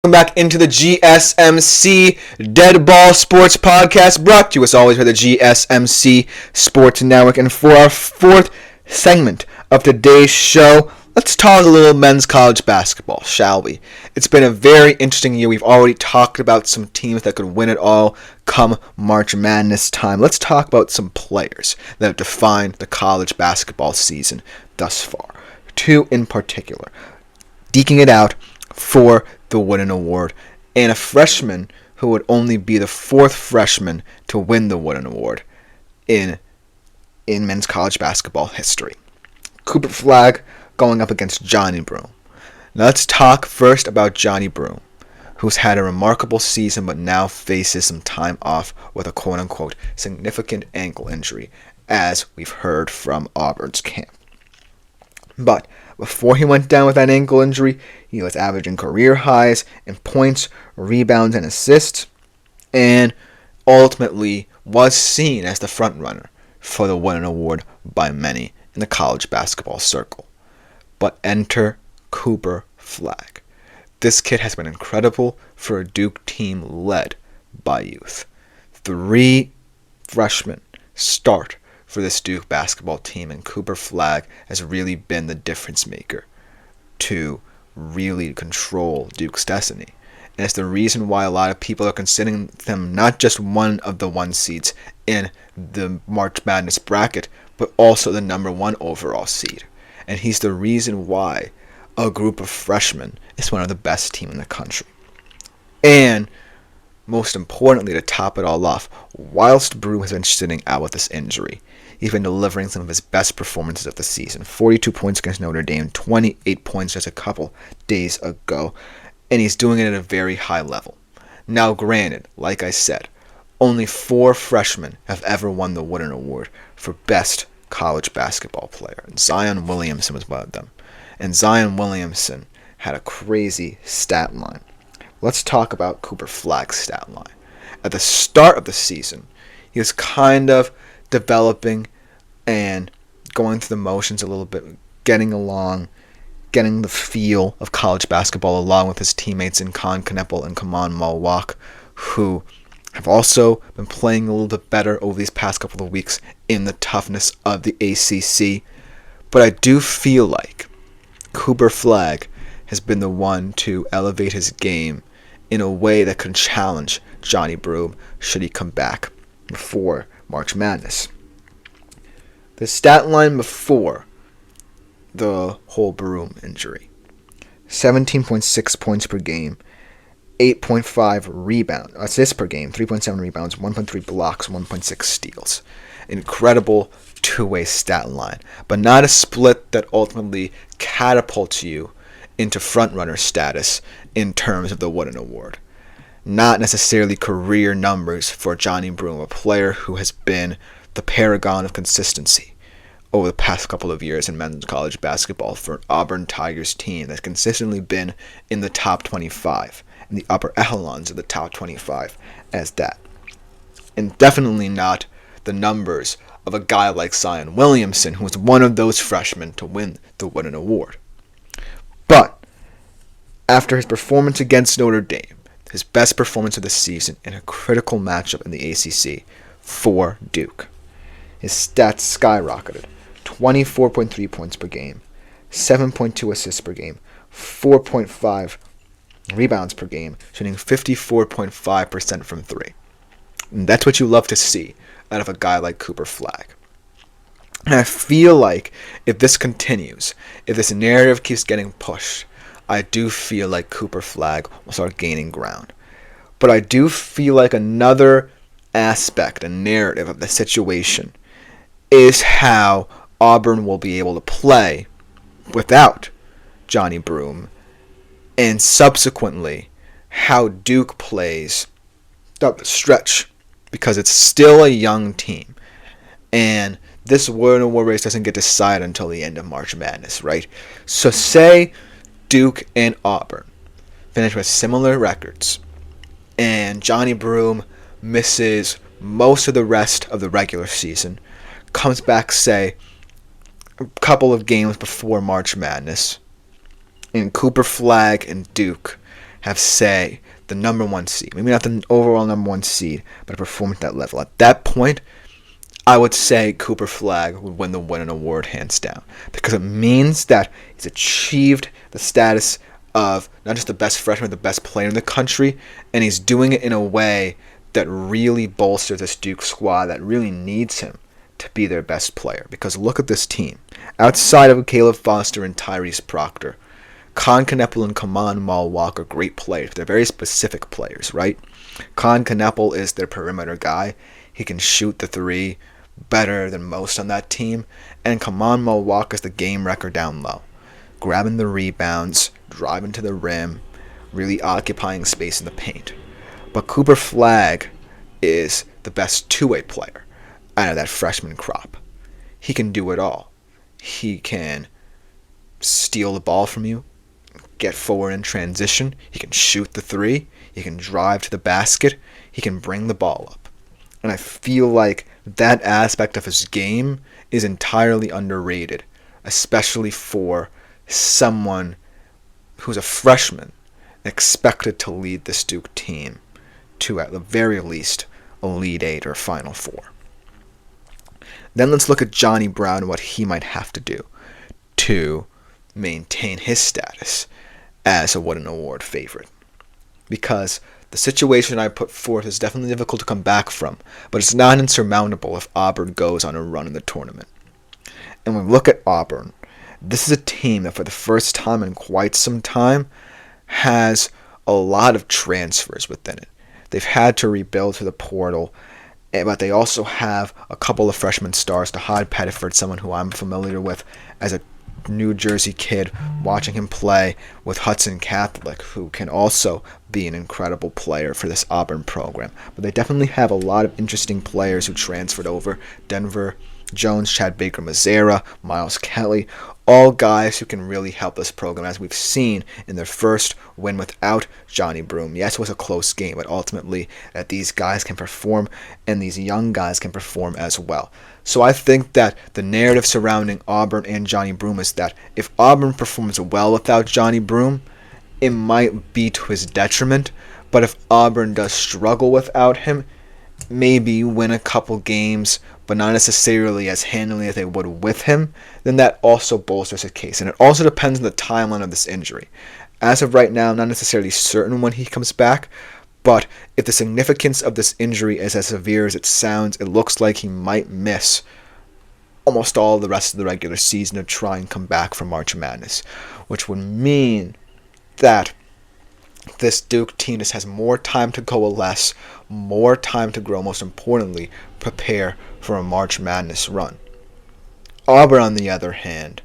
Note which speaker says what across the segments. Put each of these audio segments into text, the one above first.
Speaker 1: Welcome back into the GSMC Dead Ball Sports Podcast, brought to you as always by the GSMC Sports Network. And for our fourth segment of today's show, let's talk a little men's college basketball, shall we? It's been a very interesting year. We've already talked about some teams that could win it all come March Madness time. Let's talk about some players that have defined the college basketball season thus far. Two in particular, deking it out for the Wooden Award, and a freshman who would only be the fourth freshman to win the Wooden Award in men's college basketball history. Cooper Flagg going up against Johnny Broome. Now let's talk first about Johnny Broome, who's had a remarkable season but now faces some time off with a quote-unquote significant ankle injury, as we've heard from Auburn's camp. But before he went down with that ankle injury, he was averaging career highs in points, rebounds, and assists, and ultimately was seen as the frontrunner for the Wooden Award by many in the college basketball circle. But enter Cooper Flagg. This kid has been incredible for a Duke team led by youth. 3 freshmen start for this Duke basketball team, and Cooper Flagg has really been the difference maker to really control Duke's destiny. And it's the reason why a lot of people are considering them not just one of the 1 seeds in the March Madness bracket, but also the number 1 overall seed. And he's the reason why a group of freshmen is one of the best teams in the country. And most importantly, to top it all off, whilst Broome has been sitting out with this injury, he's been delivering some of his best performances of the season. 42 points against Notre Dame, 28 points just a couple days ago, and he's doing it at a very high level. Now granted, like I said, only 4 freshmen have ever won the Wooden Award for best college basketball player, and Zion Williamson was one of them. And Zion Williamson had a crazy stat line. Let's talk about Cooper Flagg's stat line. At the start of the season, he was kind of developing and going through the motions a little bit, getting along, getting the feel of college basketball along with his teammates in Con Kneppel and Kaman Malwak, who have also been playing a little bit better over these past couple of weeks in the toughness of the ACC. But I do feel like Cooper Flagg has been the one to elevate his game in a way that can challenge Johnny Broome should he come back before March Madness. The stat line before the whole Broome injury: 17.6 points per game, 8.5 assists per game, 3.7 rebounds, 1.3 blocks, 1.6 steals. Incredible two-way stat line, but not a split that ultimately catapults you into frontrunner status in terms of the Wooden Award. Not necessarily career numbers for Johnny Broome, a player who has been the paragon of consistency over the past couple of years in men's college basketball for an Auburn Tigers team that's consistently been in the top 25, in the upper echelons of the top 25 as that. And definitely not the numbers of a guy like Zion Williamson, who was one of those freshmen to win the Wooden Award. But after his performance against Notre Dame, his best performance of the season in a critical matchup in the ACC for Duke, his stats skyrocketed: 24.3 points per game, 7.2 assists per game, 4.5 rebounds per game, shooting 54.5% from 3. And that's what you love to see out of a guy like Cooper Flagg. And I feel like if this continues, if this narrative keeps getting pushed, I do feel like Cooper Flagg will start gaining ground. But I do feel like another aspect, a narrative of the situation, is how Auburn will be able to play without Johnny Broome, and subsequently how Duke plays throughout the stretch, because it's still a young team, and this Wooden Award race doesn't get decided until the end of March Madness, right? So say Duke and Auburn finish with similar records, and Johnny Broome misses most of the rest of the regular season, comes back, say, a couple of games before March Madness, and Cooper Flagg and Duke have, say, the number one seed. Maybe not the overall number one seed, but a performance at that level. At that point, I would say Cooper Flagg would win the Winning Award hands down, because it means that he's achieved the status of not just the best freshman, but the best player in the country, and he's doing it in a way that really bolsters this Duke squad that really needs him to be their best player. Because look at this team. Outside of Caleb Foster and Tyrese Proctor, Con Kneppel and Kaman Malwalk are great players. They're very specific players, right? Con Kneppel is their perimeter guy. He can shoot the three better than most on that team. And Kaman Malwalk is the game wrecker down low, grabbing the rebounds, driving to the rim, really occupying space in the paint. But Cooper Flagg is the best two-way player out of that freshman crop. He can do it all. He can steal the ball from you, get forward in transition. He can shoot the three. He can drive to the basket. He can bring the ball up. And I feel like that aspect of his game is entirely underrated, especially for someone who's a freshman expected to lead this Duke team to, at the very least, Elite Eight or Final Four. Then let's look at Johnny Brown and what he might have to do to maintain his status as a Wooden Award favorite. Because the situation I put forth is definitely difficult to come back from, but it's not insurmountable if Auburn goes on a run in the tournament. And when we look at Auburn, this is a team that for the first time in quite some time has a lot of transfers within it. They've had to rebuild through the portal, but they also have a couple of freshman stars. Tahad Pettiford, someone who I'm familiar with as a New Jersey kid, watching him play with Hudson Catholic, who can also be an incredible player for this Auburn program. But they definitely have a lot of interesting players who transferred over. Denver Jones, Chad Baker-Mazara, Miles Kelly, all guys who can really help this program, as we've seen in their first win without Johnny Broome. Yes, it was a close game, but ultimately that these guys can perform, and these young guys can perform as well. So I think that the narrative surrounding Auburn and Johnny Broome is that if Auburn performs well without Johnny Broome, it might be to his detriment, but if Auburn does struggle without him, maybe win a couple games, but not necessarily as handily as they would with him, then that also bolsters his case. And it also depends on the timeline of this injury. As of right now, I'm not necessarily certain when he comes back, but if the significance of this injury is as severe as it sounds, it looks like he might miss almost all the rest of the regular season to try and come back from March Madness, which would mean that this Duke team just has more time to coalesce, more time to grow, most importantly, prepare for a March Madness run. Auburn, on the other hand,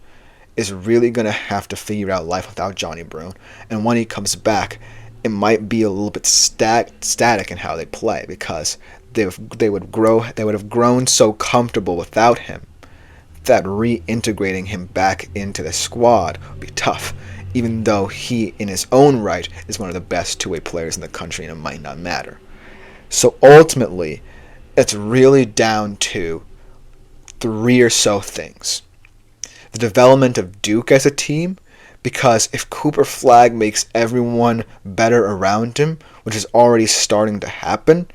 Speaker 1: is really going to have to figure out life without Johnny Broome, and when he comes back, it might be a little bit static in how they play, because they would have grown so comfortable without him that reintegrating him back into the squad would be tough, even though he, in his own right, is one of the best two-way players in the country, and it might not matter. So ultimately, it's really down to three or so things. The development of Duke as a team, because if Cooper Flagg makes everyone better around him, which is already starting to happen,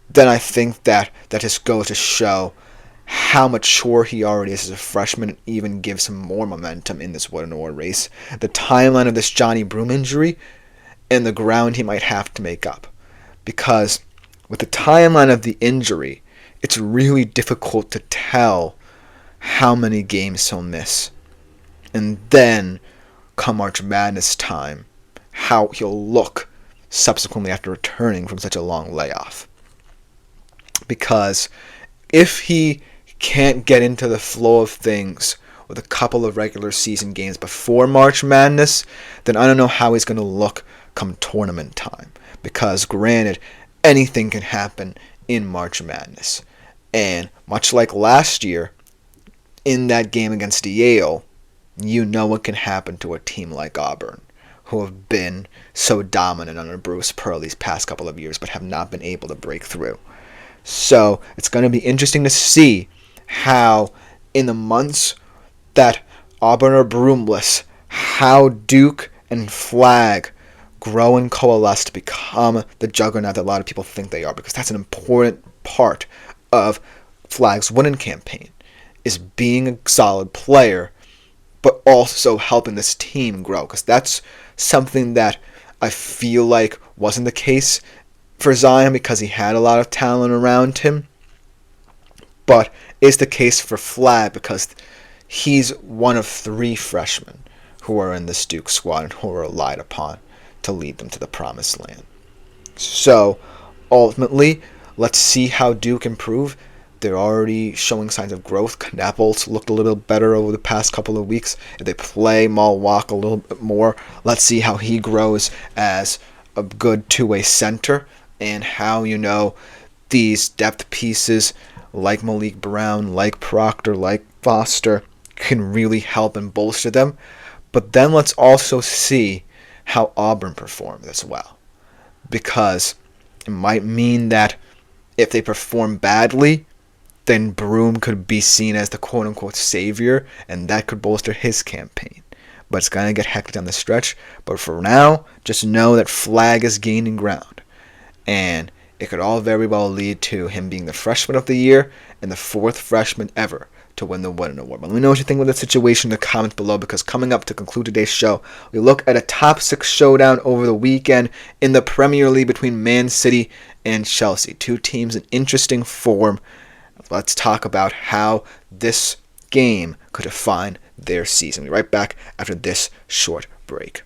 Speaker 1: then I think that just goes to show how mature he already is as a freshman, and even gives him more momentum in this Wooden Award race. The timeline of this Johnny Broome injury and the ground he might have to make up. Because with the timeline of the injury, it's really difficult to tell how many games he'll miss. And then, come March Madness time, how he'll look subsequently after returning from such a long layoff. Because if he can't get into the flow of things with a couple of regular season games before March Madness, then I don't know how he's going to look come tournament time. Because granted, anything can happen in March Madness. And much like last year, in that game against Yale, you know what can happen to a team like Auburn, who have been so dominant under Bruce Pearl these past couple of years, but have not been able to break through. So it's going to be interesting to see how, in the months that Auburn are Broomeless, how Duke and Flagg grow and coalesce to become the juggernaut that a lot of people think they are, because that's an important part of Flagg's winning campaign, is being a solid player, but also helping this team grow, because that's something that I feel like wasn't the case for Zion because he had a lot of talent around him, but is the case for Flagg because he's one of 3 freshmen who are in this Duke squad and who are relied upon to lead them to the promised land. So, ultimately, let's see how Duke improve. They're already showing signs of growth. Knapples looked a little better over the past couple of weeks. If they play Malwalk a little bit more, let's see how he grows as a good two-way center, and how, these depth pieces like Malik Brown, like Proctor, like Foster can really help and bolster them. But then let's also see how Auburn performs as well, because it might mean that if they perform badly, then Broom could be seen as the quote-unquote savior, and that could bolster his campaign. But it's going to get hectic on the stretch. But for now, just know that Flagg is gaining ground, and it could all very well lead to him being the freshman of the year and the 4th freshman ever to win the Wooden Award. But let me know what you think about the situation in the comments below, because coming up to conclude today's show, we look at a top 6 showdown over the weekend in the Premier League between Man City and Chelsea. 2 teams in interesting form. Let's talk about how this game could define their season. We'll be right back after this short break.